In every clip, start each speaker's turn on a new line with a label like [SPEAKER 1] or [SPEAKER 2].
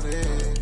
[SPEAKER 1] about it.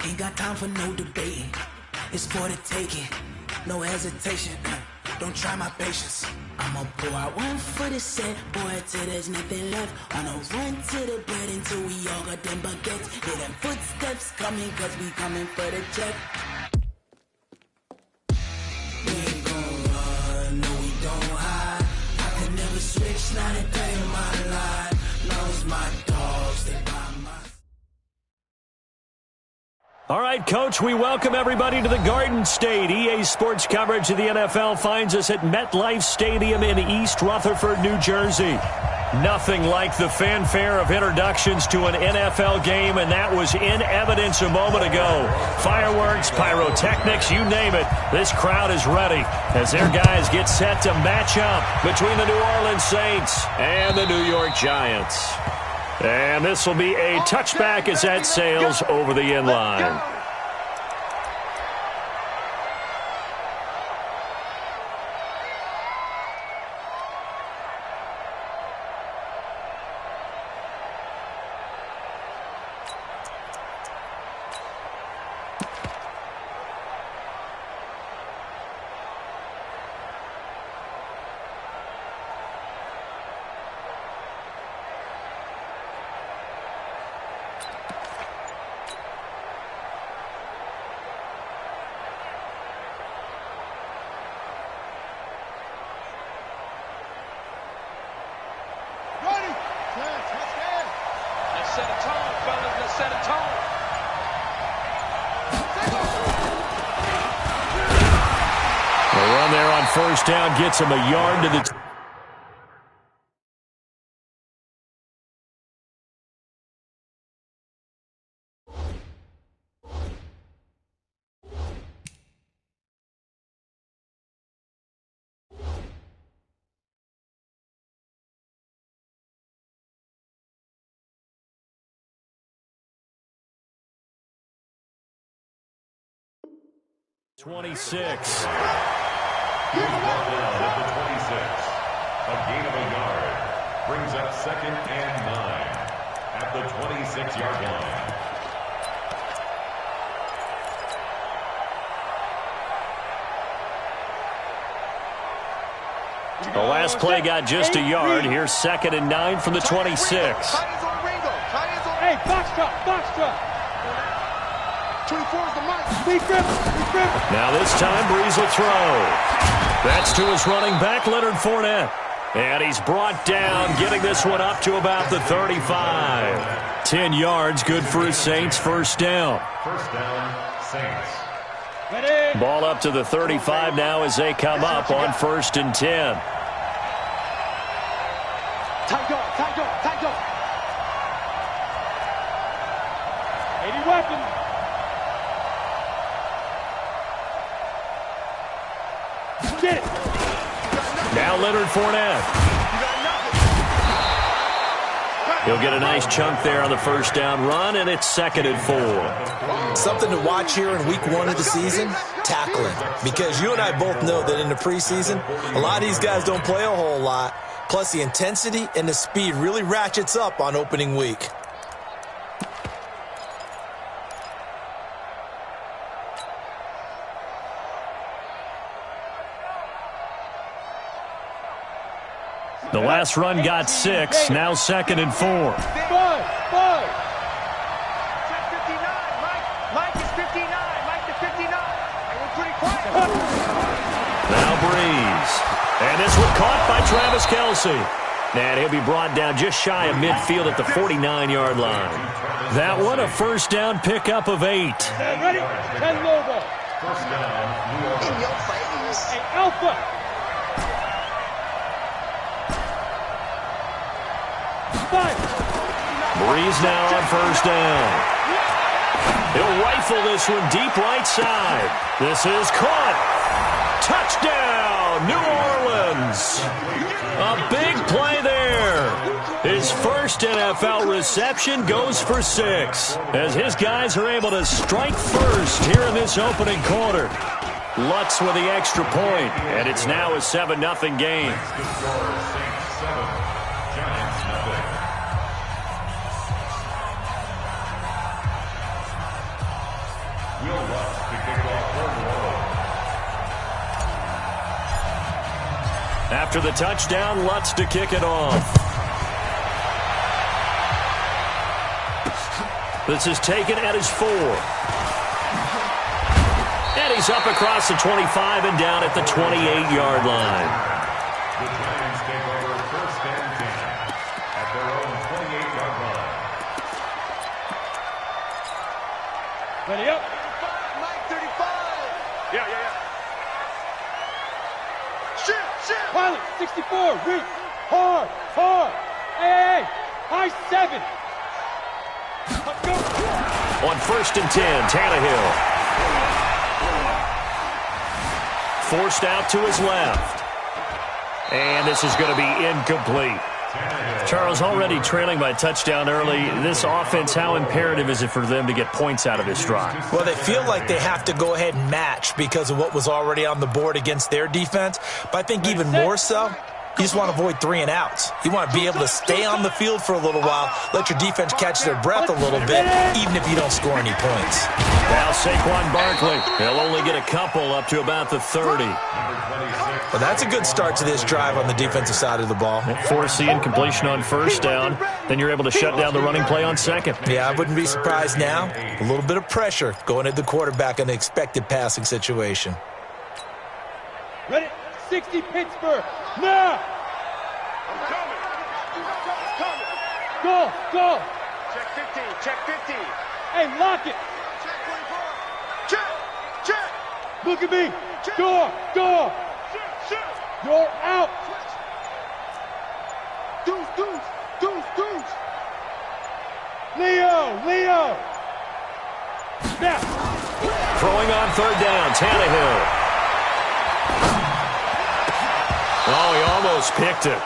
[SPEAKER 2] Ain't got time for no debating. It's for the taking, no hesitation. Don't try my patience. I'ma pour out one for the set, boy, till there's nothing left. On a run to the bread until we all got them baguettes. Hear them footsteps coming, cause we coming for the check. We ain't gon' run, no we don't hide. I can never switch, not a day in my life. Long as my dogs, they by my
[SPEAKER 1] All right, Coach, we welcome everybody to the Garden State. EA Sports coverage of the NFL finds us at MetLife Stadium in East Rutherford, New Jersey. Nothing like the fanfare of introductions to an NFL game, and that was in evidence a moment ago. Fireworks, pyrotechnics, you name it. This crowd is ready as their guys get set to match up between the New Orleans Saints and the New York Giants. And this will be a touchback as that sails over the end line. First down gets him a yard to the... .26.
[SPEAKER 3] He's brought down at the 26. A gain of a yard. Brings up 2nd and 9 at the 26-yard line.
[SPEAKER 1] The last play got just a yard. Here's 2nd and 9 from the 26.
[SPEAKER 4] Hey, box truck. 24 is the mark.
[SPEAKER 1] Now this time, Breeze will throw. That's to his running back, Leonard Fournette. And he's brought down, getting this one up to about the 35. 10 yards, good for his Saints. First down.
[SPEAKER 3] First down, Saints.
[SPEAKER 4] Ready.
[SPEAKER 1] Ball up to the 35 now as they come up on 1st and 10.
[SPEAKER 4] Tight up. 80 weapons. Get it.
[SPEAKER 1] Now Leonard Fournette. He'll get a nice chunk there on the first down run, and it's 2nd and 4.
[SPEAKER 5] Something to watch here in week 1 of the season, tackling. Because you and I both know that in the preseason, a lot of these guys don't play a whole lot. Plus, the intensity and the speed really ratchets up on opening week.
[SPEAKER 1] The last run got 6, now 2nd and 4.
[SPEAKER 4] Five.
[SPEAKER 6] Mike is 59. Mike to 59. And we're pretty quiet.
[SPEAKER 1] Now Breeze. And this one caught by Travis Kelce. And he'll be brought down just shy of midfield at the 49-yard line. That one, a first down pickup of 8.
[SPEAKER 4] Ready? 10 low ball.
[SPEAKER 3] First down, New Orleans.
[SPEAKER 6] In your face.
[SPEAKER 4] Hey, Alpha.
[SPEAKER 1] Breeze now on first down. He'll rifle this one deep right side. This is caught. Touchdown, New Orleans. A big play there. His first NFL reception goes for 6 as his guys are able to strike first here in this opening quarter. Lutz with the extra point, and it's now a 7-0 game. After the touchdown, Lutz to kick it off. This is taken at his 4. And he's up across the 25 and down at the 28-yard line.
[SPEAKER 3] The Giants take over 1st and 10 at their own 28-yard
[SPEAKER 4] Ready up.
[SPEAKER 6] Mike 35. Yeah. Shit.
[SPEAKER 4] Pilot, 64. Weak. Hard. Hey. High 7. Let's go.
[SPEAKER 1] On 1st and 10, Tannehill. Forced out to his left. And this is going to be incomplete. Charles, already trailing by touchdown early. This offense, how imperative is it for them to get points out of this drive?
[SPEAKER 5] Well, they feel like they have to go ahead and match because of what was already on the board against their defense. But I think even more so, you just want to avoid 3 and outs. You want to be able to stay on the field for a little while, let your defense catch their breath a little bit, even if you don't score any points.
[SPEAKER 1] Now Saquon Barkley. He'll only get a couple up to about the 30.
[SPEAKER 5] Well, that's a good start to this drive on the defensive side of the ball.
[SPEAKER 1] Force the incompletion on 1st down. Then you're able to shut down the running play on 2nd.
[SPEAKER 5] Yeah, I wouldn't be surprised now. A little bit of pressure going at the quarterback in an expected passing situation.
[SPEAKER 4] Ready? 60 Pittsburgh. Now.
[SPEAKER 6] I'm coming.
[SPEAKER 4] Go.
[SPEAKER 6] Check 15.
[SPEAKER 4] Hey, lock it.
[SPEAKER 6] Check 24. Check.
[SPEAKER 4] Look at me. Door.
[SPEAKER 6] Shit.
[SPEAKER 4] You're out.
[SPEAKER 6] Deuce.
[SPEAKER 4] Leo. Now.
[SPEAKER 1] Throwing on 3rd down, Tannehill. Oh, he almost picked it.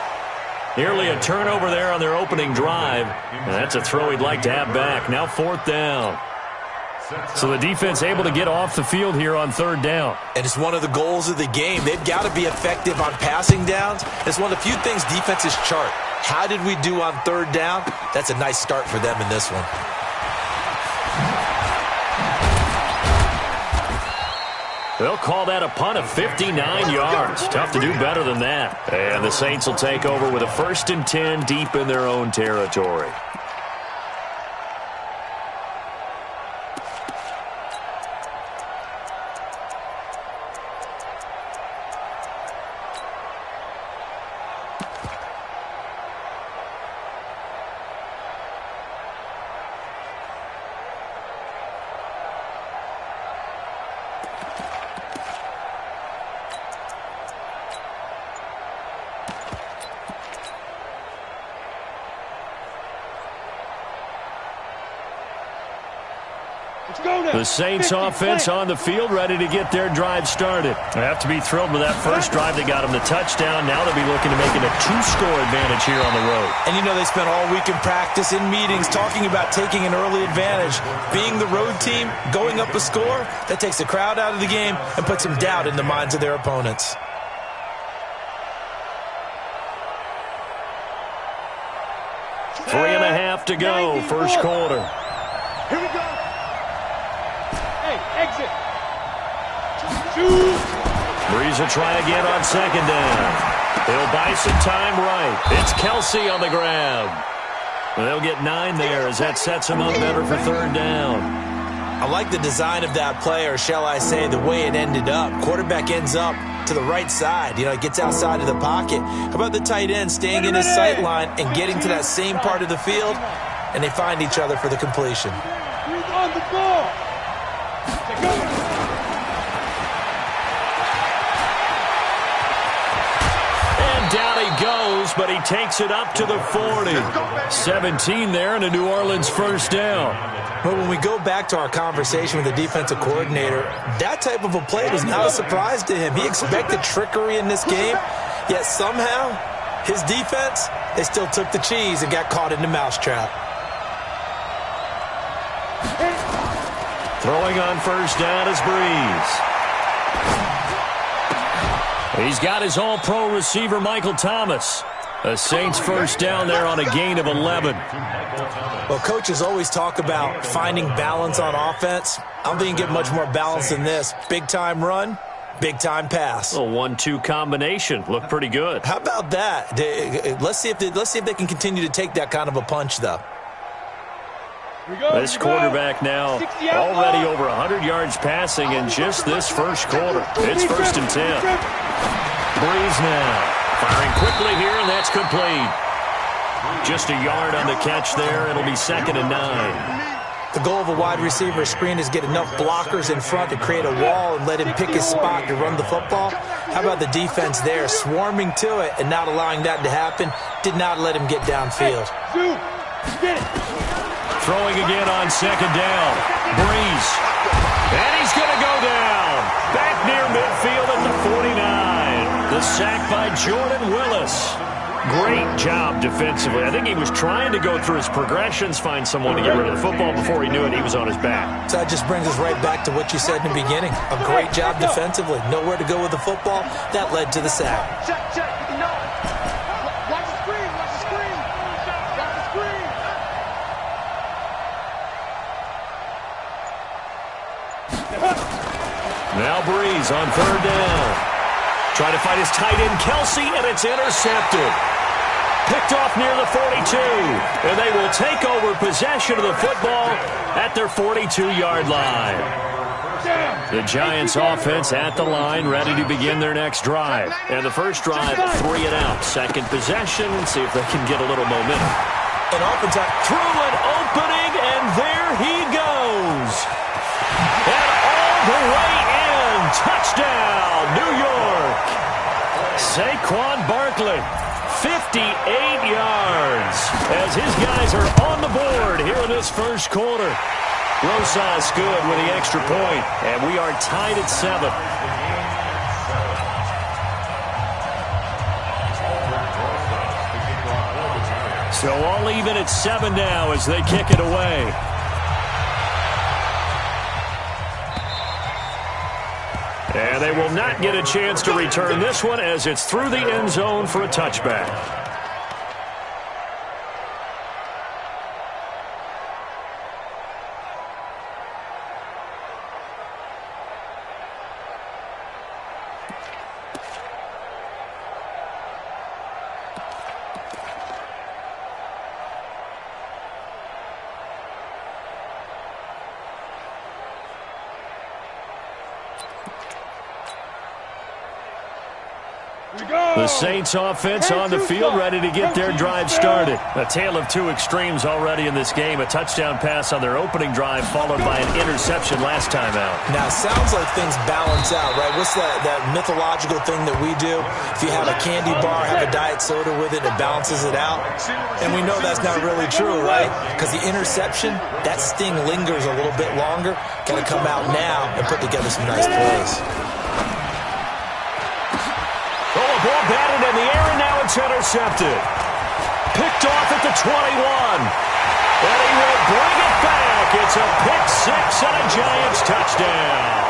[SPEAKER 1] Nearly a turnover there on their opening drive. And that's a throw he'd like to have back. Now 4th down. So the defense able to get off the field here on 3rd down.
[SPEAKER 5] And it's one of the goals of the game. They've got to be effective on passing downs. It's one of the few things defenses chart. How did we do on 3rd down? That's a nice start for them in this one.
[SPEAKER 1] They'll call that a punt of 59 yards. Tough to do better than that. And the Saints will take over with a 1st and 10 deep in their own territory. The Saints offense on the field, ready to get their drive started. They have to be thrilled with that first drive. They got them the touchdown. Now they'll be looking to make it a 2-score advantage here on the road.
[SPEAKER 5] And you know they spent all week in practice, in meetings, talking about taking an early advantage. Being the road team, going up a score, that takes the crowd out of the game and puts some doubt in the minds of their opponents.
[SPEAKER 1] Three and a half to go, first quarter.
[SPEAKER 4] Here we go. Hey, exit. Shoot.
[SPEAKER 1] Breeze will try again on 2nd down. He'll buy some time right. It's Kelsey on the grab. They'll get 9 there as that sets them up better for 3rd down.
[SPEAKER 5] I like the design of that play, or shall I say the way it ended up. Quarterback ends up to the right side. You know, it gets outside of the pocket. How about the tight end staying in his sight line and getting to that same part of the field, and they find each other for the completion.
[SPEAKER 4] Who's on the ball?
[SPEAKER 1] And down he goes, but he takes it up to the 40. 17 there and a New Orleans first down.
[SPEAKER 5] But when we go back to our conversation with the defensive coordinator, that type of a play was not a surprise to him. He expected trickery in this game, yet somehow his defense, they still took the cheese and got caught in the mousetrap.
[SPEAKER 1] Throwing on first down is Breeze. He's got his all-pro receiver, Michael Thomas. The Saints first down there on a gain of 11.
[SPEAKER 5] Well, coaches always talk about finding balance on offense. I don't think you can get much more balance than this. Big-time run, big-time pass.
[SPEAKER 1] A 1-2 combination. Looked pretty good.
[SPEAKER 5] How about that? Let's see if they can continue to take that kind of a punch, though.
[SPEAKER 1] This quarterback now already over 100 yards passing in just this first quarter. It's 1st and 10. Breeze now. Firing quickly here, and that's complete. Just a yard on the catch there. It'll be 2nd and 9.
[SPEAKER 5] The goal of a wide receiver screen is get enough blockers in front to create a wall and let him pick his spot to run the football. How about the defense there, swarming to it and not allowing that to happen? Did not let him get downfield.
[SPEAKER 1] Throwing again on second down. Breeze. And he's going to go down. Back near midfield at the 49. The sack by Jordan Willis. Great job defensively. I think he was trying to go through his progressions, find someone to get rid of the football. Before he knew it, he was on his back.
[SPEAKER 5] So that just brings us right back to what you said in the beginning. A great job defensively. Nowhere to go with the football. That led to the sack.
[SPEAKER 6] Check. No. Watch the screen. Watch the screen. Watch the screen.
[SPEAKER 1] Now Breeze on third down. Trying to find his tight end, Kelsey, and it's intercepted. Picked off near the 42, and they will take over possession of the football at their 42-yard line. The Giants offense at the line, ready to begin their next drive. And the first drive, 3 and out. Second possession, and see if they can get a little momentum.
[SPEAKER 5] And oftentimes,
[SPEAKER 1] Through an opening, and there he goes. And all the way in. Touchdown, New York. Saquon Barkley, 58 yards, as his guys are on the board here in this first quarter. Rosas good with the extra point, and we are tied at 7. So all even at 7 now as they kick it away. And they will not get a chance to return this one as it's through the end zone for a touchback. The Saints offense on the field, ready to get their drive started. A tale of two extremes already in this game. A touchdown pass on their opening drive, followed by an interception last time out.
[SPEAKER 5] Now, sounds like things balance out, right? What's that mythological thing that we do? If you have a candy bar, have a diet soda with it, it balances it out. And we know that's not really true, right? Because the interception, that sting lingers a little bit longer. Got to come out now and put together some nice plays.
[SPEAKER 1] Ball batted in the air, and now it's intercepted. Picked off at the 21. And he will bring it back. It's a pick six and a Giants touchdown.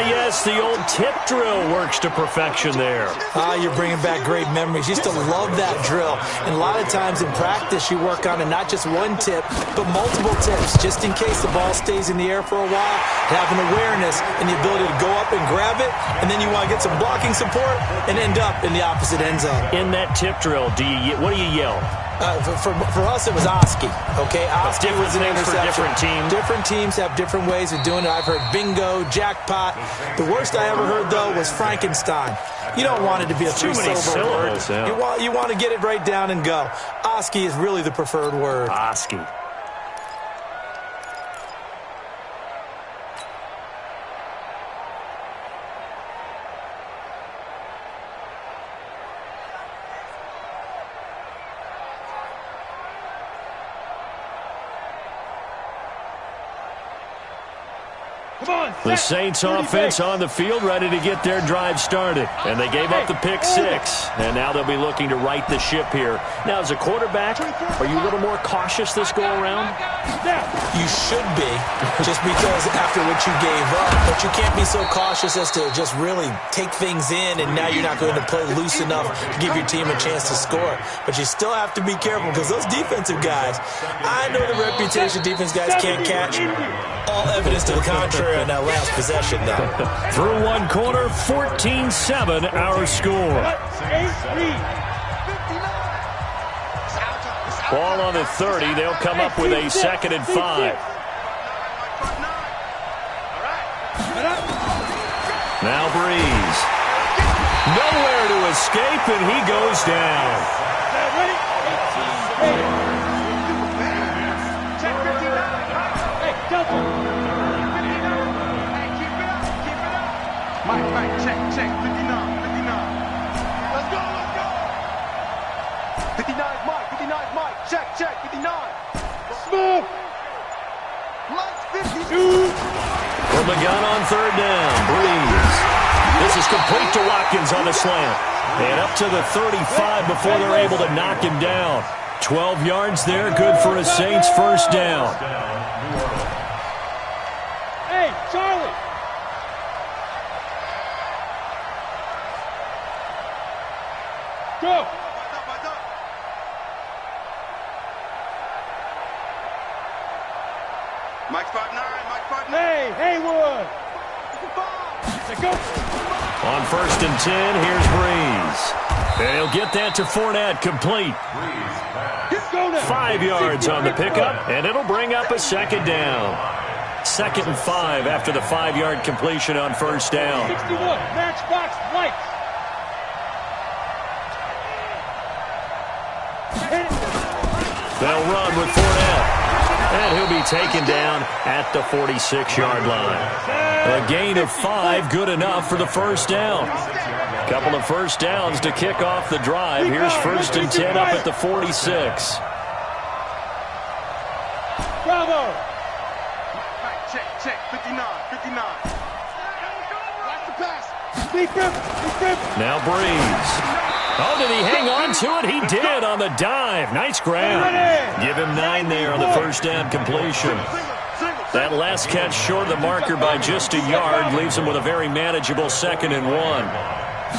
[SPEAKER 1] Yes, the old tip drill works to perfection there.
[SPEAKER 5] You're bringing back great memories. Used to love that drill. And a lot of times in practice, you work on it, not just one tip, but multiple tips, just in case the ball stays in the air for a while. Have an awareness and the ability to go up and grab it, and then you want to get some blocking support and end up in the opposite end zone.
[SPEAKER 1] In that tip drill, what do you yell?
[SPEAKER 5] For us, it was Oski. Okay, Oski was an interception.
[SPEAKER 1] For different teams.
[SPEAKER 5] Different teams have different ways of doing it. I've heard bingo, jackpot. The worst I ever heard, though, was Frankenstein. You don't want it to be a three-syllable word. Yeah. You want to get it right down and go. Oski is really the preferred word.
[SPEAKER 1] Oski. The Saints offense on the field, ready to get their drive started. And they gave up the pick six. And now they'll be looking to right the ship here. Now, as a quarterback, are you a little more cautious this go-around?
[SPEAKER 5] You should be, just because after what you gave up. But you can't be so cautious as to just really take things in, and now you're not going to play loose enough to give your team a chance to score. But you still have to be careful, because those defensive guys, I know the reputation defense guys can't catch. All evidence to the contrary on that last possession, though.
[SPEAKER 1] Through one quarter, 14-7 our score. Ball on the 30. They'll come up with a 2nd and 5. Now Breeze. Nowhere to escape, and he goes down.
[SPEAKER 6] check. 59, 59. Let's go, let's go. 59 is Mike, 59 is Mike. Check, check, 59.
[SPEAKER 4] Smith.
[SPEAKER 6] Mike's 52.
[SPEAKER 1] From the gun on third down, Breeze. This is complete to Watkins on the slant. And up to the 35 before they're able to knock him down. 12 yards there, good for a Saints first down.
[SPEAKER 4] Hey, Charlie. Go.
[SPEAKER 6] Mike's 5'9", Mike's 5'9".
[SPEAKER 4] Hey, Haywood. Let's go.
[SPEAKER 1] On first and 10, here's Breeze. And he'll get that to Fournette, complete.
[SPEAKER 4] Go now.
[SPEAKER 1] 5 yards on the pickup, and it'll bring up a second down. 2nd and 5 after the 5-yard completion on first down.
[SPEAKER 4] 61, matchbox lights. Hit it.
[SPEAKER 1] They'll run with Fournette. And he'll be taken down at the 46-yard line. A gain of 5, good enough for the first down. Couple of first downs to kick off the drive. Here's first and 10 up at the 46.
[SPEAKER 4] Bravo.
[SPEAKER 6] Check, check, 59, 59. Watch the pass.
[SPEAKER 4] Deep grip.
[SPEAKER 1] Now Breeze. Oh, did he hang on to it? He did on the dive. Nice grab. Give him 9 there on the first down completion. That last catch short of the marker by just a yard leaves him with a very manageable 2nd and 1.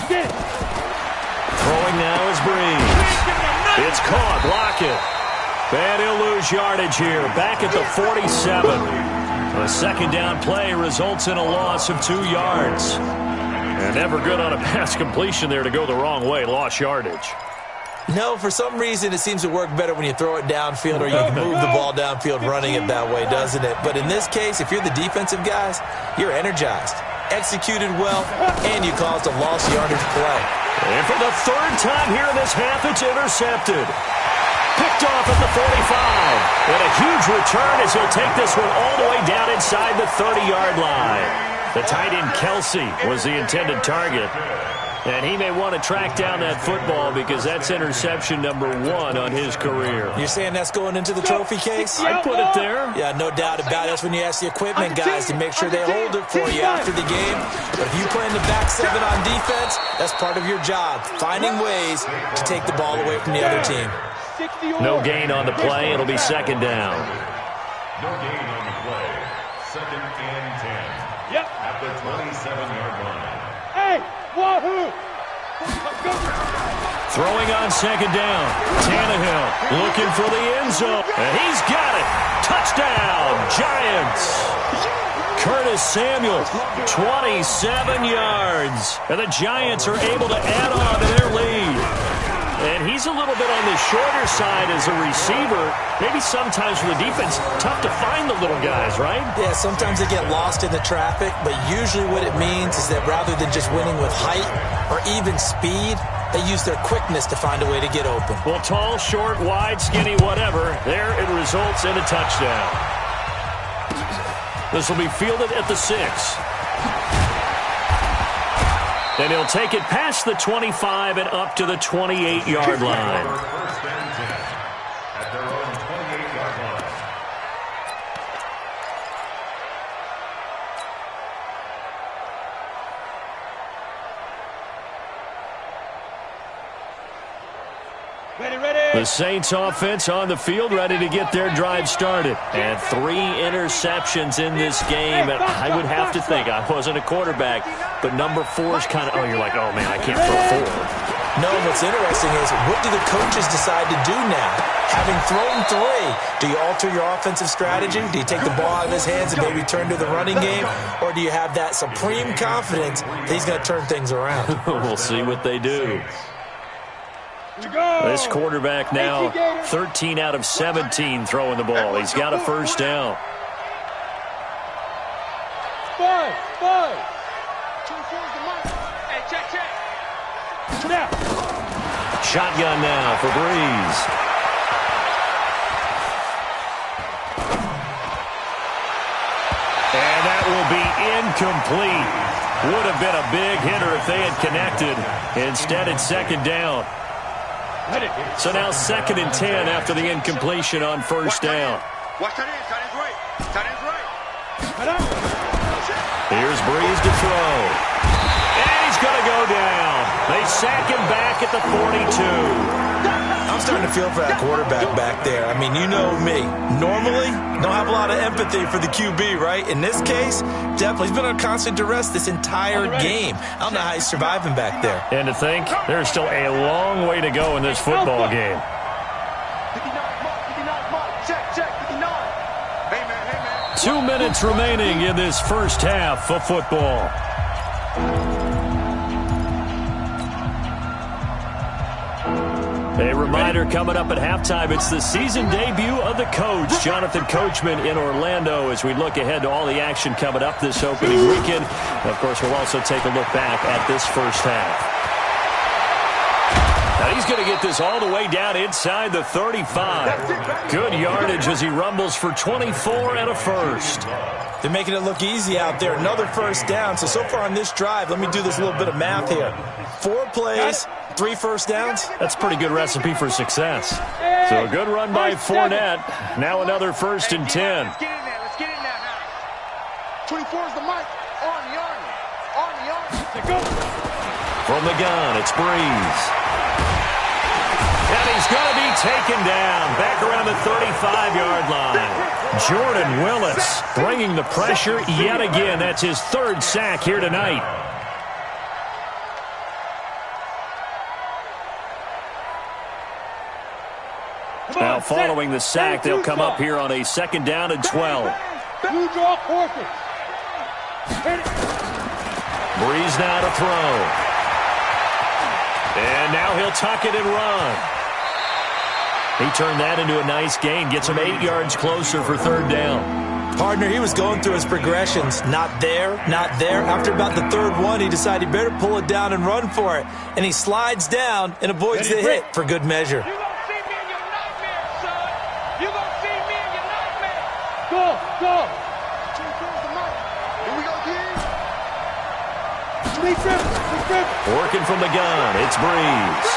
[SPEAKER 1] Throwing now is Breeze. It's caught. Block it. And he'll lose yardage here. Back at the 47. A second down play results in a loss of 2 yards. And never good on a pass completion there to go the wrong way. Lost yardage.
[SPEAKER 5] No, for some reason it seems to work better when you throw it downfield or you move the ball downfield running it that way, doesn't it? But in this case, if you're the defensive guys, you're energized, executed well, and you caused a lost yardage play.
[SPEAKER 1] And for the 3rd time here in this half, it's intercepted. Picked off at the 45. And a huge return as he'll take this one all the way down inside the 30-yard line. The tight end Kelsey was the intended target. And he may want to track down that football because that's interception number 1 on his career.
[SPEAKER 5] You're saying that's going into the trophy case?
[SPEAKER 1] I put it there.
[SPEAKER 5] Yeah, no doubt about it. That's when you ask the equipment guys to make sure they hold it for you after the game. But if you play in the back 7 on defense, that's part of your job, finding ways to take the ball away from the other team.
[SPEAKER 1] No gain on the play. It'll be 2nd down.
[SPEAKER 3] No gain on the play. 2nd and 10.
[SPEAKER 4] Yep.
[SPEAKER 3] At the 27-yard line.
[SPEAKER 4] Hey, wahoo!
[SPEAKER 1] Throwing on 2nd down. Tannehill looking for the end zone. And he's got it. Touchdown, Giants. Curtis Samuel, 27 yards. And the Giants are able to add on to their lead. And he's a little bit on the shorter side as a receiver. Maybe sometimes for the defense, tough to find the little guys, right?
[SPEAKER 5] Yeah, sometimes they get lost in the traffic, but usually what it means is that rather than just winning with height or even speed, they use their quickness to find a way to get open.
[SPEAKER 1] Well, tall, short, wide, skinny, whatever, there it results in a touchdown. This will be fielded at the 6. And he'll take it past the 25 and up to the 28-yard line.
[SPEAKER 3] First and 10. At their own 28-yard line.
[SPEAKER 4] Ready.
[SPEAKER 1] The Saints offense on the field ready to get their drive started. And 3 interceptions in this game. And I would have to think, I wasn't a quarterback, but number 4 is kind of, you're like, oh, man, I can't throw 4.
[SPEAKER 5] No, what's interesting is what do the coaches decide to do now? Having thrown 3, do you alter your offensive strategy? Do you take the ball out of his hands and maybe turn to the running game? Or do you have that supreme confidence that he's going to turn things around?
[SPEAKER 1] We'll see what they do. This quarterback now 13 out of 17 throwing the ball. He's got a first down.
[SPEAKER 4] 5.
[SPEAKER 6] Hey, check.
[SPEAKER 4] Now.
[SPEAKER 1] Shotgun now for Breeze. And that will be incomplete. Would have been a big hitter if they had connected. Instead, it's second down. So now 2nd and 10 after the incompletion on first down.
[SPEAKER 6] Watch that in. Tight end's right. Tight end's right.
[SPEAKER 1] Here's Breeze to throw. And he's going to go down. They sack him back at the 42.
[SPEAKER 5] I'm starting to feel for that quarterback back there. I mean, you know me. Normally, don't have a lot of empathy for the QB, right? In this case, definitely. He's been on constant duress this entire game. I don't know how he's surviving back there.
[SPEAKER 1] And to think, there's still a long way to go in this football game.
[SPEAKER 6] 59, Mike. Check, 59. Hey, man.
[SPEAKER 1] 2 minutes remaining in this first half of football. A reminder coming up at halftime, it's the season debut of the coach, Jonathan Coachman in Orlando, as we look ahead to all the action coming up this opening weekend. And of course, we'll also take a look back at this first half. Now he's going to get this all the way down inside the 35. Good yardage as he rumbles for 24 and a first.
[SPEAKER 5] They're making it look easy out there. Another first down. So far on this drive, let me do this little bit of math here. 4 plays, 3 first downs.
[SPEAKER 1] That's a pretty good recipe for success. So a good run by Fournette. Now another 1st and 10.
[SPEAKER 6] Let's get in there. Let's get in there now. 24 is the mic. On the army. Go.
[SPEAKER 1] From the gun, it's Breeze. And he's going to be taken down back around the 35-yard line. Jordan Willis bringing the pressure yet again. That's his 3rd sack here tonight. Now following the sack, they'll come up here on a 2nd down and 12. Breeze now to throw. And now he'll tuck it and run. He turned that into a nice gain. Gets him 8 yards closer for 3rd down.
[SPEAKER 5] Partner, he was going through his progressions. Not there, not there. After about the 3rd one, he decided he better pull it down and run for it. And he slides down and avoids the hit for good measure.
[SPEAKER 6] You're going to see me in your nightmare, son. You're going to see me in your nightmare. Go. Here we go, kids.
[SPEAKER 1] Working from the gun, it's Breeze.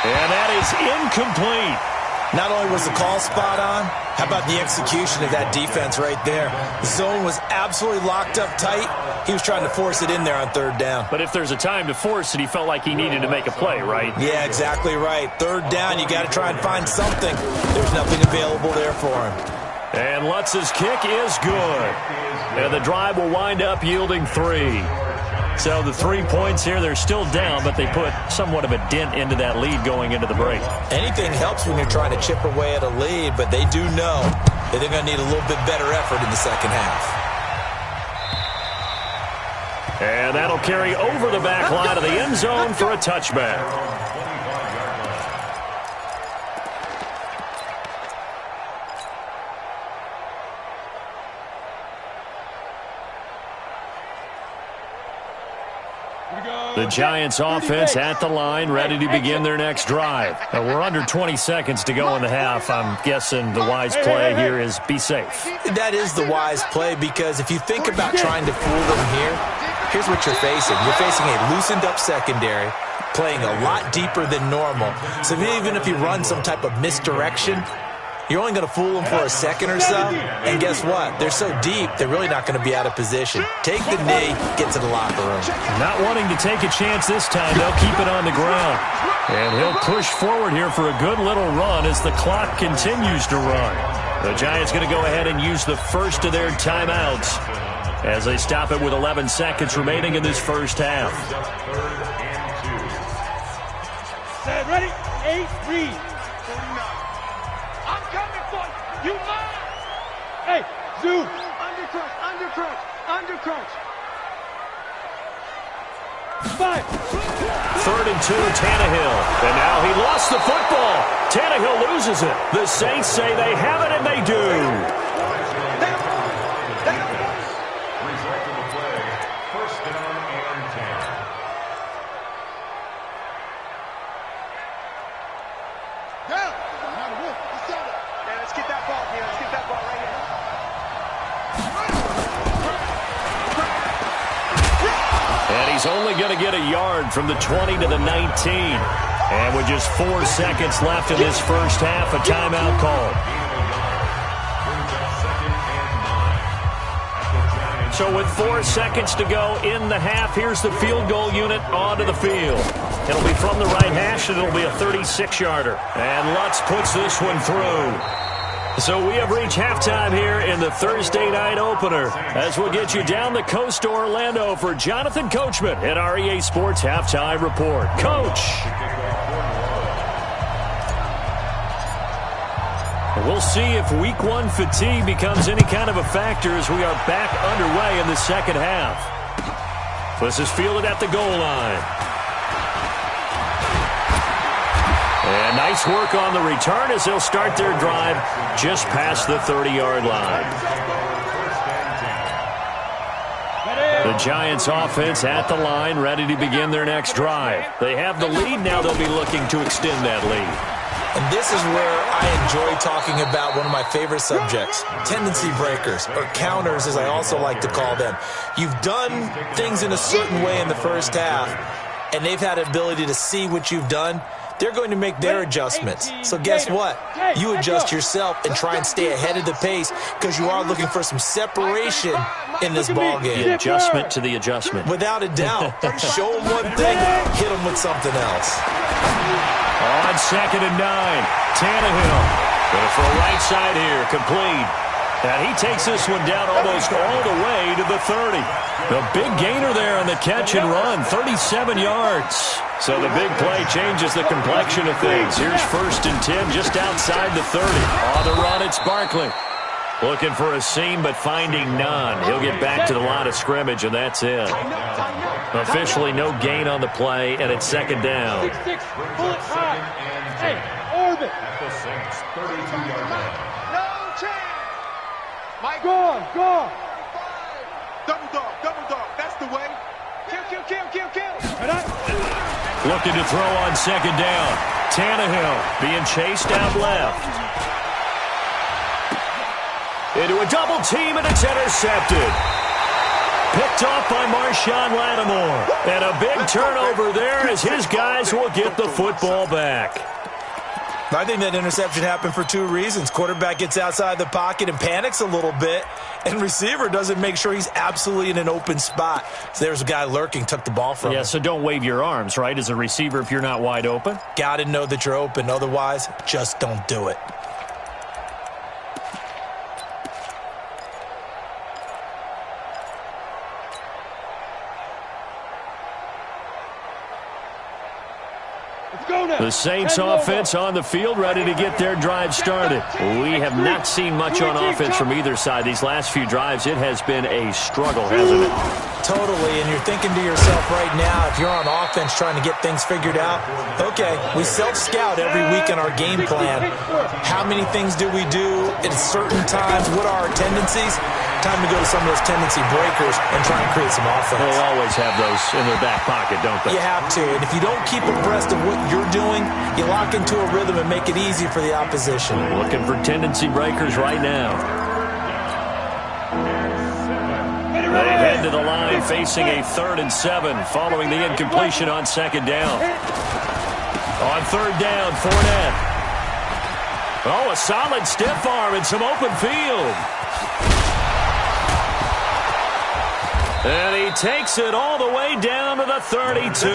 [SPEAKER 1] And that is incomplete.
[SPEAKER 5] Not only was the call spot on, how about the execution of that defense right there? The zone was absolutely locked up tight. He was trying to force it in there on 3rd down.
[SPEAKER 1] But if there's a time to force it, he felt like he needed to make a play, right?
[SPEAKER 5] Yeah, exactly right. 3rd down, you got to try and find something. There's nothing available there for him.
[SPEAKER 1] And Lutz's kick is good. And the drive will wind up yielding 3. So the 3 points here, they're still down, but they put somewhat of a dent into that lead going into the break.
[SPEAKER 5] Anything helps when you're trying to chip away at a lead, but they do know that they're going to need a little bit better effort in the second half.
[SPEAKER 1] And that'll carry over the back line of the end zone for a touchback. The Giants offense at the line, ready to begin their next drive. We're under 20 seconds to go in the half. I'm guessing the wise play here is be safe.
[SPEAKER 5] That is the wise play, because if you think about trying to fool them here, here's what you're facing. You're facing a loosened up secondary, playing a lot deeper than normal. So even if you run some type of misdirection, you're only going to fool them for a second or so. And guess what? They're so deep, they're really not going to be out of position. Take the knee, get to the locker room.
[SPEAKER 1] Not wanting to take a chance this time, they'll keep it on the ground. And he'll push forward here for a good little run as the clock continues to run. The Giants going to go ahead and use the first of their timeouts as they stop it with 11 seconds remaining in this first half.
[SPEAKER 4] Set, ready? 8, read.
[SPEAKER 6] I'm coming for you. You mine.
[SPEAKER 4] Hey, Zoo.
[SPEAKER 6] Under crunch.
[SPEAKER 4] 5.
[SPEAKER 1] 3rd and 2, Tannehill. And now he lost the football. Tannehill loses it. The Saints say they have it, and they do.
[SPEAKER 3] Result of the play, 1st down and 10.
[SPEAKER 6] Let's get that ball here. Let's get that ball right here.
[SPEAKER 1] he's only going to get a yard from the 20 to the 19. And with just 4 seconds left in this first half, a timeout call. So with 4 seconds to go in the half, here's the field goal unit onto the field. It'll be from the right hash, and it'll be a 36-yarder. And Lutz puts this one through. So we have reached halftime here in the Thursday night opener, as we'll get you down the coast to Orlando for Jonathan Coachman at our EA Sports Halftime Report. Coach. We'll see if Week 1 fatigue becomes any kind of a factor as we are back underway in the second half. This is fielded at the goal line. And nice work on the return as they'll start their drive just past the 30-yard line. The Giants offense at the line, ready to begin their next drive. They have the lead. Now they'll be looking to extend that lead.
[SPEAKER 5] And this is where I enjoy talking about one of my favorite subjects, tendency breakers, or counters as I also like to call them. You've done things in a certain way in the first half, and they've had the ability to see what you've done. They're going to make their adjustments. So guess what? You adjust yourself and try and stay ahead of the pace because you are looking for some separation in this ballgame.
[SPEAKER 1] The adjustment to the adjustment.
[SPEAKER 5] Without a doubt. Show them one thing, hit them with something else.
[SPEAKER 1] On 2nd and 9, Tannehill. Going for a right side here, complete. And he takes this one down almost all the way to the 30. The big gainer there on the catch and run, 37 yards. So the big play changes the complexion of things. Here's 1st and 10 just outside the 30. On the run, it's Barkley. Looking for a seam, but finding none. He'll get back to the line of scrimmage, and that's it. Officially no gain on the play, and it's 2nd down.
[SPEAKER 4] 6-6, pull it high. Hey, orbit.
[SPEAKER 6] No chance. Mike.
[SPEAKER 4] Gone.
[SPEAKER 6] Double dog. That's the way. Kill.
[SPEAKER 1] Looking to throw on 2nd down. Tannehill being chased out left. Into a double team, and it's intercepted. Picked off by Marshawn Lattimore. And a big turnover there as his guys will get the football back.
[SPEAKER 5] I think that interception happened for 2 reasons. Quarterback gets outside the pocket and panics a little bit, and receiver doesn't make sure he's absolutely in an open spot. So there's a guy lurking, took the ball from him.
[SPEAKER 1] Yeah, so don't wave your arms, right, as a receiver if you're not wide open?
[SPEAKER 5] Got to know that you're open. Otherwise, just don't do it.
[SPEAKER 1] The Saints offense on the field, ready to get their drive started. We have not seen much on offense from either side. These last few drives, it has been a struggle, hasn't it?
[SPEAKER 5] Totally, and you're thinking to yourself right now, if you're on offense trying to get things figured out, okay, we self-scout every week in our game plan. How many things do we do at certain times? What are our tendencies? Time to go to some of those tendency breakers and try and create some offense.
[SPEAKER 1] They'll always have those in their back pocket, don't they?
[SPEAKER 5] You have to, and if you don't keep abreast of what you're doing, you lock into a rhythm and make it easy for the opposition.
[SPEAKER 1] Looking for tendency breakers right now. They head to the line facing a 3rd and 7 following the incompletion on 2nd down. On 3rd down, Fournette. Oh, a solid stiff arm and some open field. And he takes it all the way down to the 32.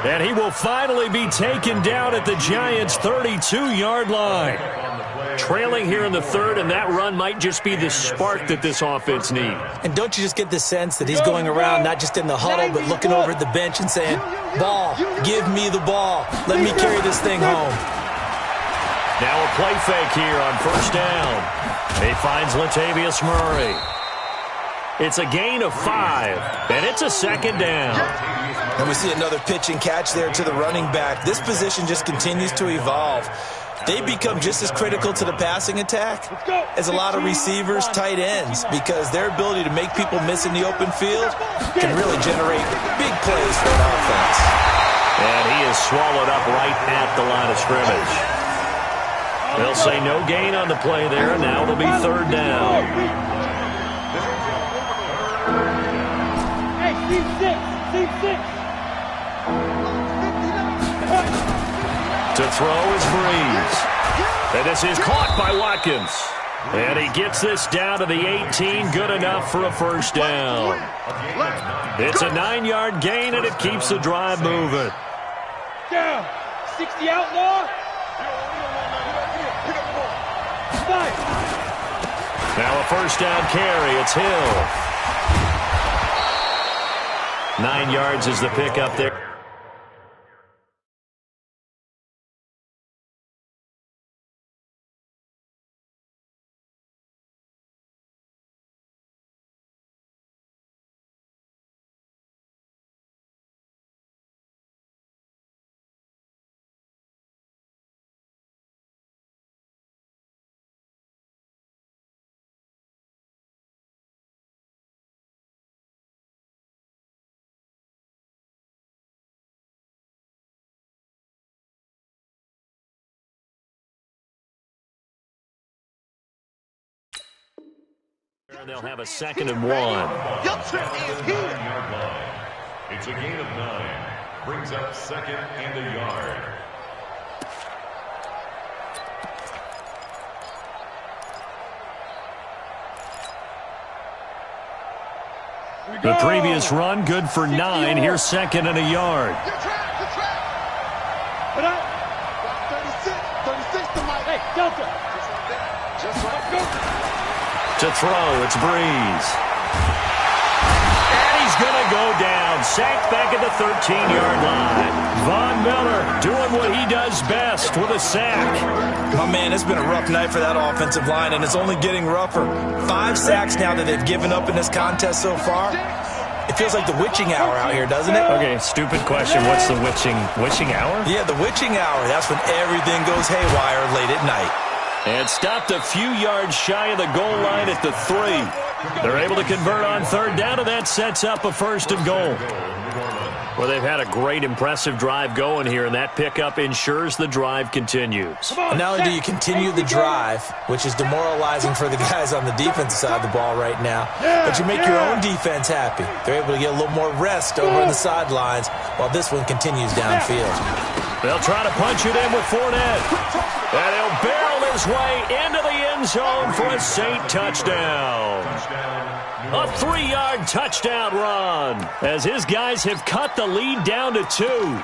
[SPEAKER 1] And he will finally be taken down at the Giants' 32-yard line. Trailing here in the 3rd, and that run might just be the spark that this offense needs.
[SPEAKER 5] And don't you just get the sense that he's going around, not just in the huddle, but looking over at the bench and saying, ball, give me the ball. Let me carry this thing home.
[SPEAKER 1] Now a play fake here on 1st down. He finds Latavius Murray. It's a gain of 5, and it's a 2nd down.
[SPEAKER 5] And we see another pitch and catch there to the running back. This position just continues to evolve. They become just as critical to the passing attack as a lot of receivers, tight ends, because their ability to make people miss in the open field can really generate big plays for an offense.
[SPEAKER 1] And he is swallowed up right at the line of scrimmage. They'll say no gain on the play there, and now it'll be 3rd down.
[SPEAKER 4] Hey, 6.
[SPEAKER 1] To throw is Breeze. And this is caught by Watkins. And he gets this down to the 18, good enough for a first down. It's a 9-yard gain, and it keeps the drive moving.
[SPEAKER 4] Down. 60 outlaw.
[SPEAKER 1] Now a first down carry. It's Hill. 9 yards is the pickup there. They'll have a 2nd and 1.
[SPEAKER 3] It's a gain of 9. Brings up 2nd and a yard.
[SPEAKER 1] The previous run, good for 9. Here's 2nd and a yard.
[SPEAKER 4] Put up. 36 to Mike. Hey, Delta. Just right. Go.
[SPEAKER 1] To throw, it's Breeze. And he's going to go down. Sacked back at the 13-yard line. Von Miller doing what he does best with a sack.
[SPEAKER 5] My man, it's been a rough night for that offensive line, and it's only getting rougher. 5 sacks now that they've given up in this contest so far. It feels like the witching hour out here, doesn't it?
[SPEAKER 1] Okay, stupid question. What's the witching hour?
[SPEAKER 5] Yeah, the witching hour. That's when everything goes haywire late at night.
[SPEAKER 1] And stopped a few yards shy of the goal line at the 3. They're able to convert on 3rd down, and that sets up a 1st and goal. Well, they've had a great, impressive drive going here, and that pickup ensures the drive continues.
[SPEAKER 5] And not only do you continue the drive, which is demoralizing for the guys on the defensive side of the ball right now, but you make your own defense happy. They're able to get a little more rest over in the sidelines while this one continues downfield.
[SPEAKER 1] They'll try to punch it in with Fournette. And he'll barrel his way into the end zone for a Saint touchdown. A 3-yard touchdown run as his guys have cut the lead down to 2.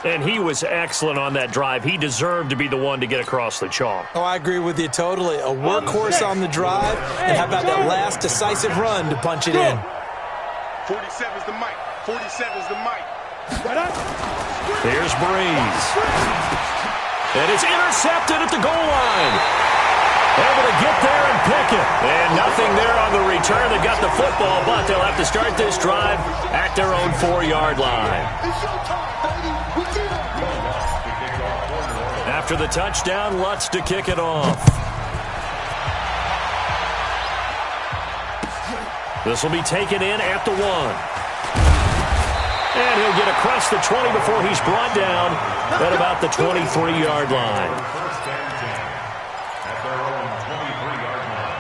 [SPEAKER 1] And he was excellent on that drive. He deserved to be the one to get across the chalk.
[SPEAKER 5] Oh, I agree with you totally. A workhorse on the drive, and how about that last decisive run to punch it in?
[SPEAKER 6] 47's the mic. 47's the mic.
[SPEAKER 1] Here's Breeze. And it's intercepted at the goal line. Able to get there and pick it. And nothing there on the return. They got the football, but they'll have to start this drive at their own 4-yard line. After the touchdown, Lutz to kick it off. This will be taken in at the 1. And he'll get across the 20 before he's brought down at about the 23-yard line.
[SPEAKER 3] First and 10 at their own 23-yard line.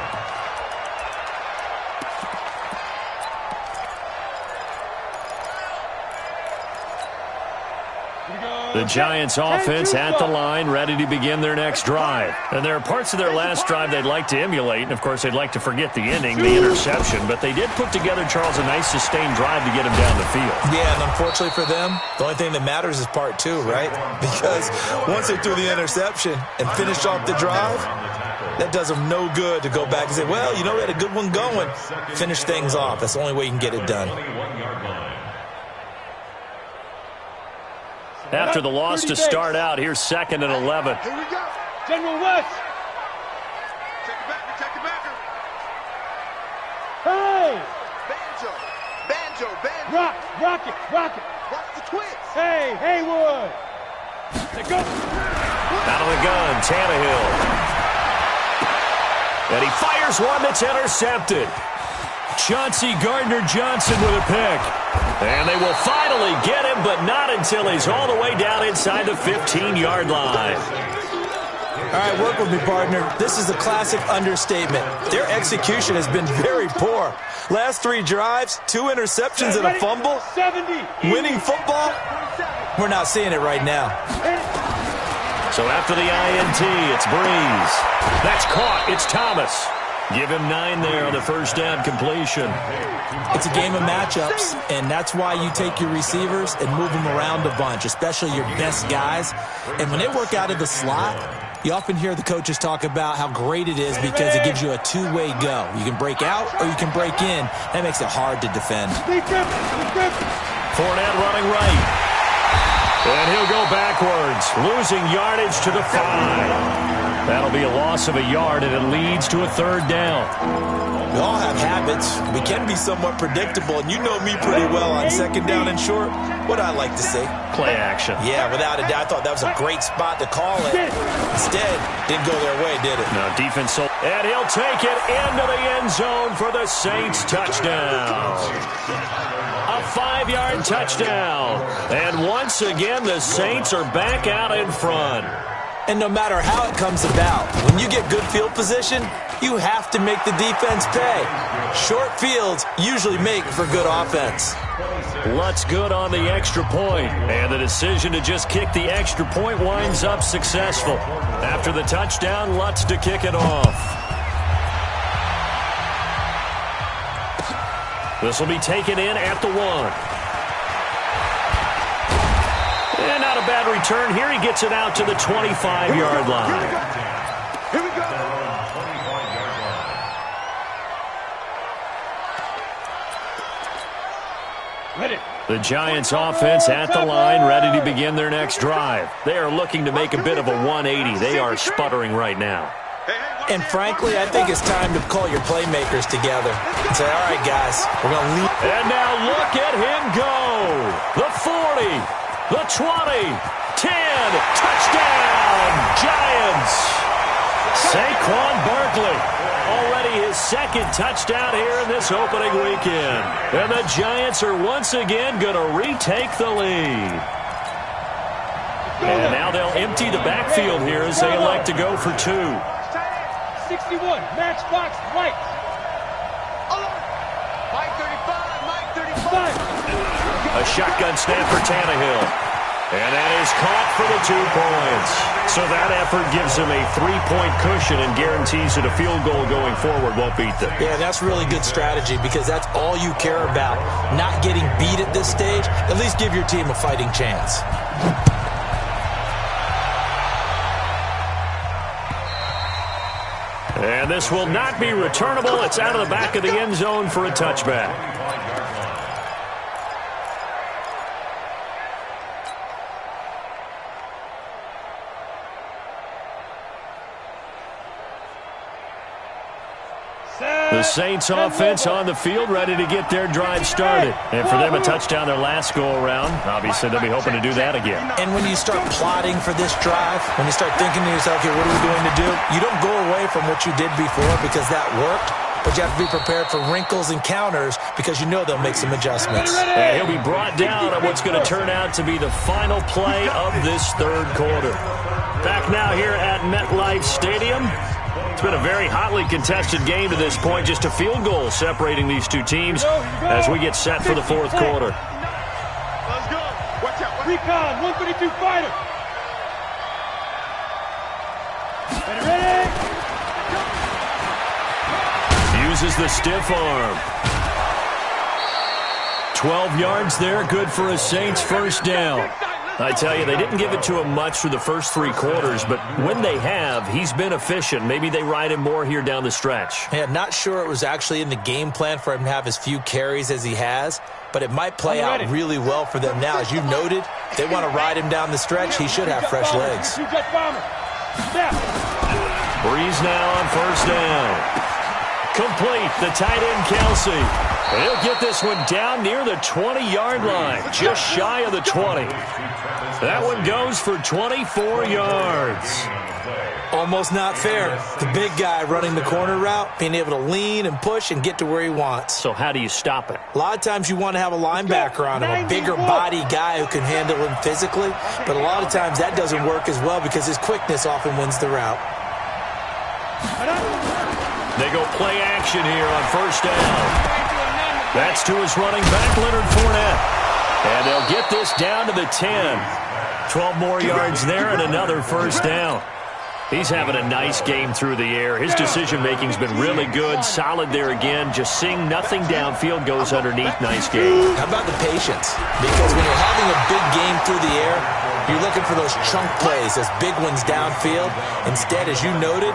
[SPEAKER 1] The Giants offense at the line, ready to begin their next drive. And there are parts of their last drive they'd like to emulate. And, of course, they'd like to forget the ending, the interception. But they did put together, Charles, a nice sustained drive to get him down the field.
[SPEAKER 5] Yeah, and unfortunately for them, the only thing that matters is part 2, right? Because once they threw the interception and finished off the drive, that does them no good to go back and say, well, you know, we had a good one going. Finish things off. That's the only way you can get it done.
[SPEAKER 1] After the loss to start out, here's 2nd and 11.
[SPEAKER 6] Here we go.
[SPEAKER 4] General West.
[SPEAKER 6] Check it back. Check it back.
[SPEAKER 4] Hey.
[SPEAKER 6] Banjo.
[SPEAKER 4] Rocket.
[SPEAKER 6] Watch the twins.
[SPEAKER 4] Hey, Haywood. Let go.
[SPEAKER 1] Out of the gun, Tannehill. And he fires one that's intercepted. Chauncey Gardner-Johnson with a pick. And they will finally get him, but not until he's all the way down inside the 15-yard line.
[SPEAKER 5] All right, work with me, partner. This is a classic understatement. Their execution has been very poor. Last 3 drives, 2 interceptions and a fumble. Winning football? We're not seeing it right now.
[SPEAKER 1] So after the INT, it's Breeze. That's caught. It's Thomas. Give him 9 there on the first down completion.
[SPEAKER 5] It's a game of matchups, and that's why you take your receivers and move them around a bunch, especially your best guys. And when they work out of the slot, you often hear the coaches talk about how great it is because it gives you a two-way go. You can break out or you can break in. That makes it hard to defend.
[SPEAKER 1] Fournette running right. And he'll go backwards, losing yardage to the 5. That'll be a loss of a yard, and it leads to a 3rd down.
[SPEAKER 5] We all have habits. We can be somewhat predictable, and you know me pretty well on 2nd down and short. What I like to say?
[SPEAKER 1] Play action.
[SPEAKER 5] Yeah, without a doubt. I thought that was a great spot to call it. Instead, didn't go their way, did it?
[SPEAKER 1] No, defense. And he'll take it into the end zone for the Saints touchdown. A 5-yard touchdown. And once again, the Saints are back out in front.
[SPEAKER 5] And no matter how it comes about, when you get good field position, you have to make the defense pay. Short fields usually make for good offense.
[SPEAKER 1] Lutz good on the extra point, and the decision to just kick the extra point winds up successful. After the touchdown, Lutz to kick it off. This will be taken in at the 1. And not a bad return here. He gets it out to the 25-yard line.
[SPEAKER 6] Here we go.
[SPEAKER 4] Ready.
[SPEAKER 1] The Giants offense at the line, ready to begin their next drive. They are looking to make a bit of a 180. They are sputtering right now.
[SPEAKER 5] And frankly, I think it's time to call your playmakers together and say, all right, guys, we're going to lead.
[SPEAKER 1] And now look at him go. The 40, the 20, 10, touchdown, Giants. Saquon Barkley, already his 2nd touchdown here in this opening weekend. And the Giants are once again going to retake the lead. And now they'll empty the backfield here as they elect to go for 2.
[SPEAKER 4] 61, matchbox, right.
[SPEAKER 6] Mike 35, Mike 35.
[SPEAKER 1] A shotgun snap for Tannehill. And that is caught for the 2 points. So that effort gives him a 3-point cushion and guarantees that a field goal going forward won't beat them.
[SPEAKER 5] Yeah, that's really good strategy because that's all you care about. Not getting beat at this stage. At least give your team a fighting chance.
[SPEAKER 1] And this will not be returnable. It's out of the back of the end zone for a touchback. The Saints offense on the field, ready to get their drive started. And for them, a touchdown their last go-around. Obviously, they'll be hoping to do that again.
[SPEAKER 5] And when you start plotting for this drive, when you start thinking to yourself, okay, what are we going to do? You don't go away from what you did before because that worked, but you have to be prepared for wrinkles and counters because you know they'll make some adjustments.
[SPEAKER 1] And he'll be brought down on what's going to turn out to be the final play of this 3rd quarter. Back now here at MetLife Stadium. It's been a very hotly contested game to this point. Just a field goal separating these 2 teams as we get set for the 4th quarter.
[SPEAKER 6] Let's go. Watch out.
[SPEAKER 4] Recon, 132 fighter. Ready.
[SPEAKER 1] Uses the stiff arm. 12 yards there, good for a Saints 1st down. I tell you, they didn't give it to him much through the first 3 quarters, but when they have, he's been efficient. Maybe they ride him more here down the stretch.
[SPEAKER 5] Yeah, not sure it was actually in the game plan for him to have as few carries as he has, but it might play out really well for them now. As you noted, they want to ride him down the stretch. He should have fresh legs.
[SPEAKER 1] Breeze now on 1st down. Complete. The tight end, Kelsey. He'll get this one down near the 20-yard line, just shy of the 20. That one goes for 24 yards.
[SPEAKER 5] Almost not fair. The big guy running the corner route, being able to lean and push and get to where he wants.
[SPEAKER 1] So how do you stop it?
[SPEAKER 5] A lot of times you want to have a linebacker on him, a bigger body guy who can handle him physically, but a lot of times that doesn't work as well because his quickness often wins the route.
[SPEAKER 1] They go play action here on first down. That's to his running back, Leonard Fournette. And they'll get this down to the 10. 12 more yards there and another first down. He's having a nice game through the air. His decision-making's been really good. Solid there again. Just seeing nothing downfield goes underneath. Nice game.
[SPEAKER 5] How about the patience? Because when you're having a big game through the air, you're looking for those chunk plays, those big ones downfield. Instead, as you noted,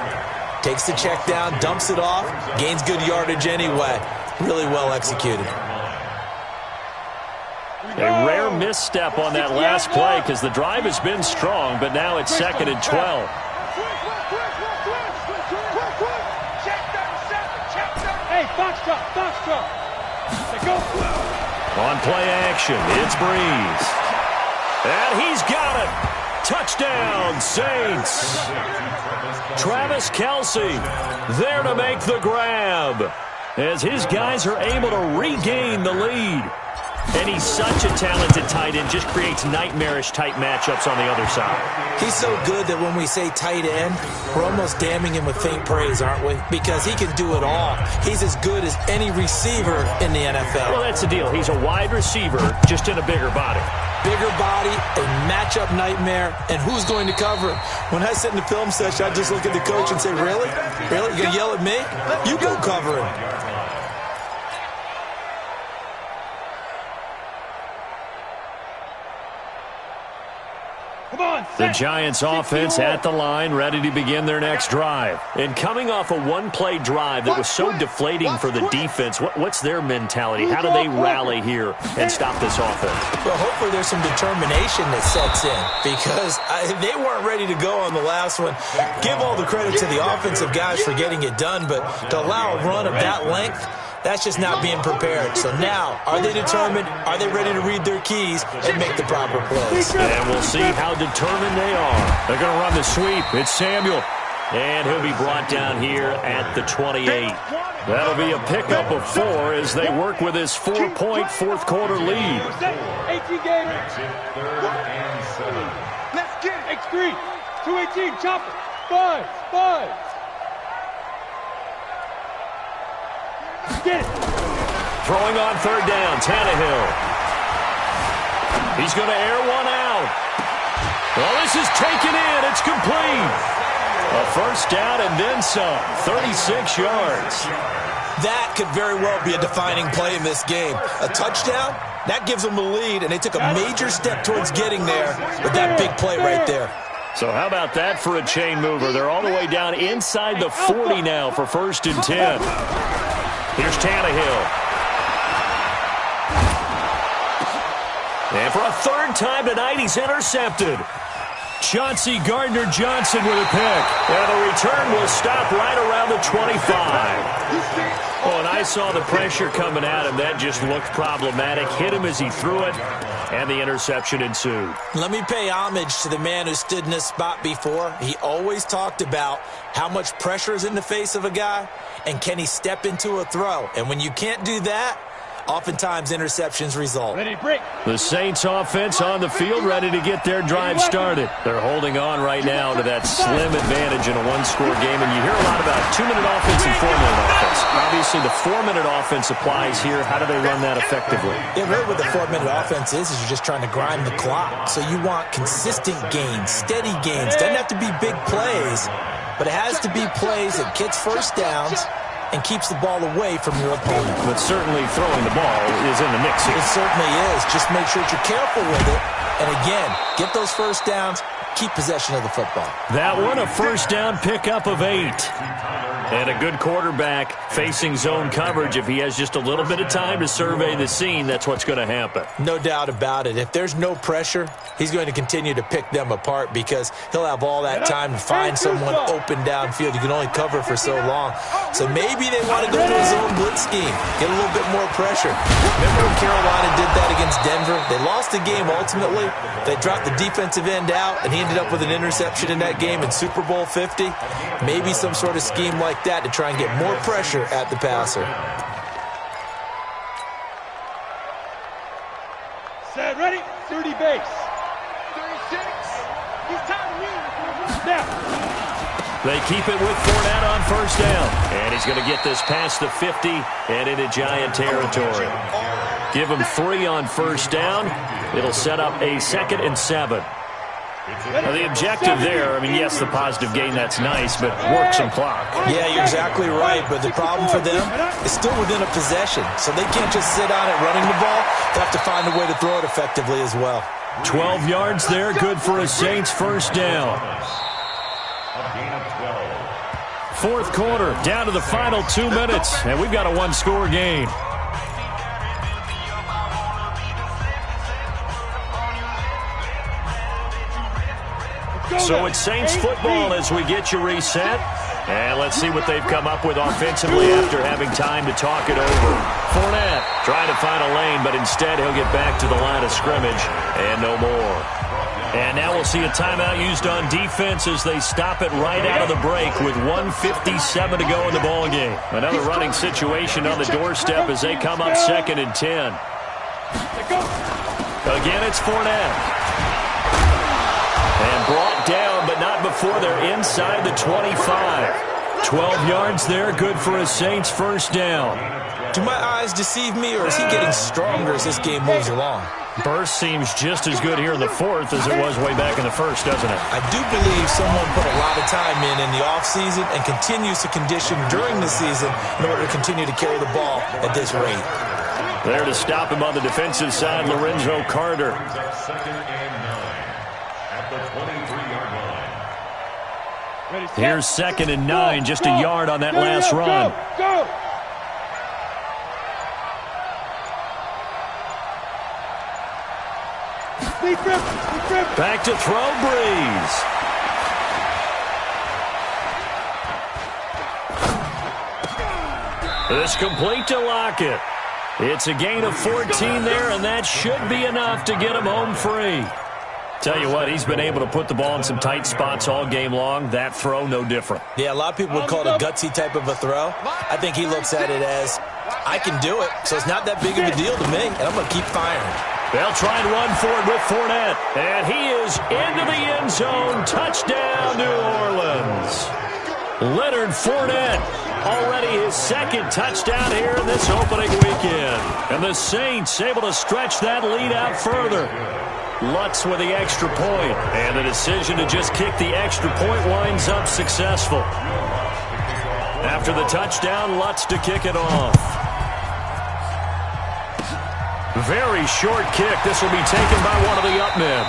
[SPEAKER 5] takes the check down, dumps it off, gains good yardage anyway. Really well executed.
[SPEAKER 1] A rare misstep on that last play because the drive has been strong, but now it's 2nd and 12.
[SPEAKER 4] Hey, Foxtrot.
[SPEAKER 1] On play action, it's Breeze. And he's got it. Touchdown, Saints. Travis Kelce there to make the grab as his guys are able to regain the lead. And he's such a talented tight end, just creates nightmarish-type matchups on the other side.
[SPEAKER 5] He's so good that when we say tight end, we're almost damning him with faint praise, aren't we? Because he can do it all. He's as good as any receiver in the NFL.
[SPEAKER 1] Well, that's the deal. He's a wide receiver, just in a bigger body.
[SPEAKER 5] Bigger body, a matchup nightmare, and who's going to cover it? When I sit in the film session, I just look at the coach and say, really? Really? You going to yell at me? You go cover him.
[SPEAKER 1] The Giants offense at the line, ready to begin their next drive. And coming off a one-play drive that was so deflating for the defense, what's their mentality? How do they rally here and stop this offense?
[SPEAKER 5] Well, hopefully there's some determination that sets in because they weren't ready to go on the last one. Give all the credit to the offensive guys for getting it done, but to allow a run of that length, that's just not being prepared. So now, are they determined? Are they ready to read their keys and make the proper plays?
[SPEAKER 1] And we'll see how determined they are. They're going to run the sweep. It's Samuel. And he'll be brought down here at the 28. That'll be a pickup of 4 as they work with his 4-point fourth-quarter lead.
[SPEAKER 4] 18 game. Let's get it. X3. 218. Chop it. 5. Get it.
[SPEAKER 1] Throwing on third down, Tannehill. He's going to air one out. Well, this is taken in. It's complete. A first down and then some. 36 yards.
[SPEAKER 5] That could very well be a defining play in this game. A touchdown, that gives them the lead, and they took a major step towards getting there with that big play right there.
[SPEAKER 1] So how about that for a chain mover? They're all the way down inside the 40 now for 1st and 10. Here's Tannehill. And for a third time tonight, he's intercepted. Chauncey Gardner-Johnson with a pick. And the return will stop right around the 25. Oh, and I saw the pressure coming at him. That just looked problematic. Hit him as he threw it, and the interception ensued.
[SPEAKER 5] Let me pay homage to the man who stood in this spot before. He always talked about how much pressure is in the face of a guy, and can he step into a throw. And when you can't do that, oftentimes interceptions result.
[SPEAKER 4] Ready, break.
[SPEAKER 1] The Saints offense on the field, ready to get their drive started. They're holding on right now to that slim advantage in a one-score game, and you hear a lot about 2-minute offense and 4-minute offense. Obviously, the 4-minute offense applies here. How do they run that effectively?
[SPEAKER 5] Yeah, really what the 4-minute offense is you're just trying to grind the clock. So you want consistent gains, steady gains. Doesn't have to be big plays, but it has to be plays that gets first downs and keeps the ball away from your opponent.
[SPEAKER 1] But certainly throwing the ball is in the mix here.
[SPEAKER 5] It certainly is. Just make sure that you're careful with it. And again, get those first downs, keep possession of the football.
[SPEAKER 1] That one, a first down pickup of 8. And a good quarterback facing zone coverage. If he has just a little bit of time to survey the scene, that's what's going to happen.
[SPEAKER 5] No doubt about it. If there's no pressure, he's going to continue to pick them apart because he'll have all that time to find someone open downfield. You can only cover for so long. So maybe they want to go to a zone blitz scheme, get a little bit more pressure. Remember when Carolina did that against Denver? They lost the game ultimately. They dropped the defensive end out, and he ended up with an interception in that game in Super Bowl 50. Maybe some sort of scheme like that to try and get more pressure at the passer.
[SPEAKER 6] Set, ready? 30 base. 36. He's time to win. Snap.
[SPEAKER 1] They keep it with Fournette on first down. And he's going to get this past the 50 and into Giant territory. Give him 3 on first down. It'll set up a 2nd and 7. Now, the objective there, I mean, yes, the positive gain, that's nice, but work some clock.
[SPEAKER 5] Yeah, you're exactly right, but the problem for them is still within a possession, so they can't just sit on it running the ball. They have to find a way to throw it effectively as well.
[SPEAKER 1] 12 yards there, good for a Saints first down. Fourth quarter, down to the final 2 minutes, and we've got a one-score game. So it's Saints football as we get you reset. And let's see what they've come up with offensively after having time to talk it over. Fournette trying to find a lane, but instead he'll get back to the line of scrimmage and no more. And now we'll see a timeout used on defense as they stop it right out of the break with 1:57 to go in the ballgame. Another running situation on the doorstep as they come up 2nd and 10. Again, it's Fournette. And brought down, but not before they're inside the 25. 12 yards there, good for a Saints first down.
[SPEAKER 5] Do my eyes deceive me, or is he getting stronger as this game moves along?
[SPEAKER 1] Burst seems just as good here in the fourth as it was way back in the first, doesn't it?
[SPEAKER 5] I do believe someone put a lot of time in the offseason and continues to condition during the season in order to continue to carry the ball at this rate.
[SPEAKER 1] There to stop him on the defensive side, Lorenzo Carter. Here's 2nd and 9, just a yard on that last run.
[SPEAKER 6] Go.
[SPEAKER 1] Back to throw, Breeze. This complete to Lockett. It's a gain of 14 there, and that should be enough to get him home free. Tell you what, he's been able to put the ball in some tight spots all game long. That throw, no different.
[SPEAKER 5] Yeah, a lot of people would call it a gutsy type of a throw. I think he looks at it as, I can do it, so it's not that big of a deal to me, and I'm going to keep firing.
[SPEAKER 1] They'll try and run for it with Fournette. And he is into the end zone. Touchdown, New Orleans. Leonard Fournette, already his 2nd touchdown here in this opening weekend. And the Saints able to stretch that lead out further. Lutz with the extra point, and the decision to just kick the extra point winds up successful. After the touchdown, Lutz to kick it off. Very short kick. This will be taken by one of the up men.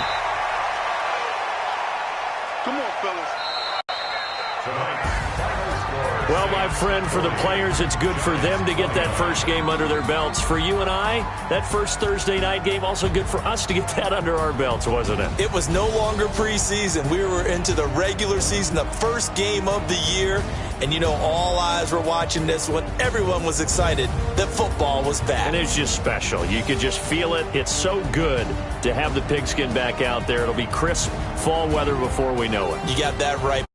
[SPEAKER 4] Come on, fellas.
[SPEAKER 1] Well, my friend, for the players, it's good for them to get that first game under their belts. For you and I, that first Thursday night game, also good for us to get that under our belts, wasn't it?
[SPEAKER 5] It was no longer preseason. We were into the regular season, the first game of the year. And, you know, all eyes were watching this when everyone was excited that football was back.
[SPEAKER 1] And it's just special. You could just feel it. It's so good to have the pigskin back out there. It'll be crisp fall weather before we know it.
[SPEAKER 5] You got that right.